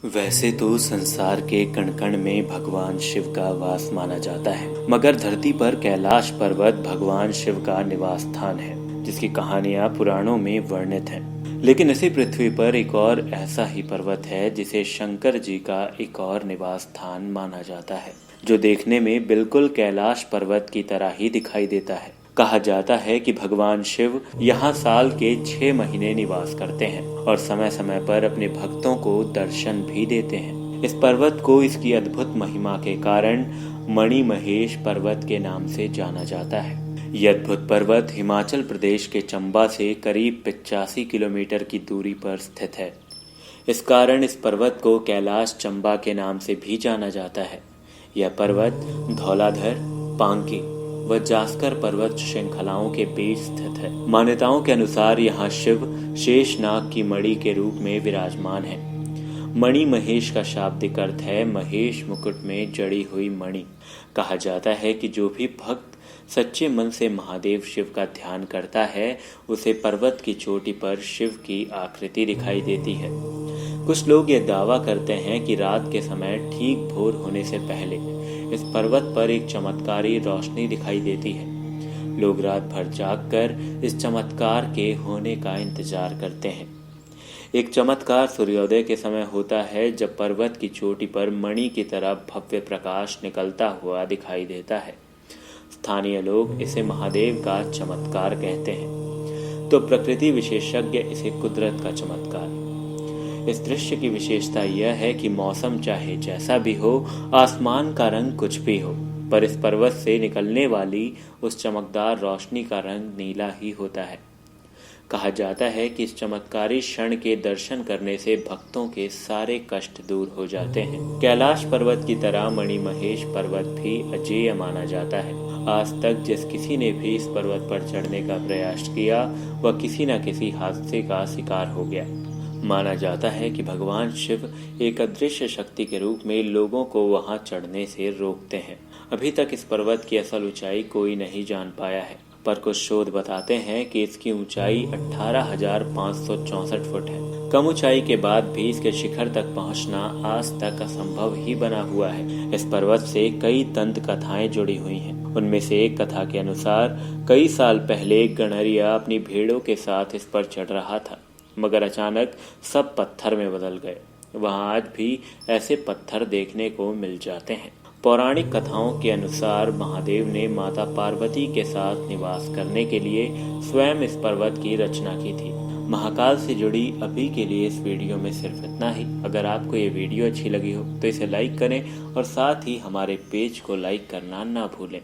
वैसे तो संसार के कण कण में भगवान शिव का वास माना जाता है, मगर धरती पर कैलाश पर्वत भगवान शिव का निवास स्थान है, जिसकी कहानियां पुराणों में वर्णित हैं। लेकिन इसी पृथ्वी पर एक और ऐसा ही पर्वत है जिसे शंकर जी का एक और निवास स्थान माना जाता है, जो देखने में बिल्कुल कैलाश पर्वत की तरह ही दिखाई देता है। कहा जाता है कि भगवान शिव यहाँ साल के 6 महीने निवास करते हैं और समय समय पर अपने भक्तों को दर्शन भी देते हैं। इस पर्वत को इसकी अद्भुत महिमा के कारण मणि महेश पर्वत के नाम से जाना जाता है। यह अद्भुत पर्वत हिमाचल प्रदेश के चंबा से करीब 85 किलोमीटर की दूरी पर स्थित है। इस कारण इस पर्वत को कैलाश चंबा के नाम से भी जाना जाता है। यह पर्वत धौलाधर, पांकी व जास्कर पर्वत श्रृंखलाओं के बीच स्थित है। मान्यताओं के अनुसार यहाँ शिव शेषनाग की मणि के रूप में विराजमान है। मणि महेश का शाब्दिक अर्थ है महेश मुकुट में जड़ी हुई मणि। कहा जाता है कि जो भी भक्त सच्चे मन से महादेव शिव का ध्यान करता है, उसे पर्वत की चोटी पर शिव की आकृति दिखाई देती है। कुछ लोग यह दावा करते हैं कि रात के समय ठीक भोर होने से पहले इस पर्वत पर एक चमत्कारी रोशनी दिखाई देती है। लोग रात भर जागकर इस चमत्कार के होने का इंतजार करते हैं। एक चमत्कार सूर्योदय के समय होता है, जब पर्वत की चोटी पर मणि की तरह भव्य प्रकाश निकलता हुआ दिखाई देता है। स्थानीय लोग इसे महादेव का चमत्कार कहते हैं, तो प्रकृति विशेषज्ञ इसे कुदरत का चमत्कार। इस दृश्य की विशेषता यह है कि मौसम चाहे जैसा भी हो, आसमान का रंग कुछ भी हो, पर इस पर्वत से निकलने वाली उस चमकदार रोशनी का रंग नीला ही होता है। कहा जाता है कि इस चमत्कारी क्षण के दर्शन करने से भक्तों के सारे कष्ट दूर हो जाते हैं। कैलाश पर्वत की तरह मणि महेश पर्वत भी अजेय माना जाता है। आज तक जिस किसी ने भी इस पर्वत पर चढ़ने का प्रयास किया, वह किसी न किसी हादसे का शिकार हो गया। माना जाता है कि भगवान शिव एक अदृश्य शक्ति के रूप में लोगों को वहां चढ़ने से रोकते हैं। अभी तक इस पर्वत की असल ऊंचाई कोई नहीं जान पाया है, पर कुछ शोध बताते हैं कि इसकी ऊंचाई 18,564 फुट है। कम ऊंचाई के बाद भी इसके शिखर तक पहुंचना आज तक असंभव ही बना हुआ है। इस पर्वत से कई दंत कथाएं जुड़ी हुई हैं। उनमें से एक कथा के अनुसार कई साल पहले एक गणरिया अपनी भेड़ों के साथ इस पर चढ़ रहा था, मगर अचानक सब पत्थर में बदल गए। वहां आज भी ऐसे पत्थर देखने को मिल जाते हैं। पौराणिक कथाओं के अनुसार महादेव ने माता पार्वती के साथ निवास करने के लिए स्वयं इस पर्वत की रचना की थी। महाकाल से जुड़ी अभी के लिए इस वीडियो में सिर्फ इतना ही। अगर आपको ये वीडियो अच्छी लगी हो तो इसे लाइक करें और साथ ही हमारे पेज को लाइक करना ना भूलें।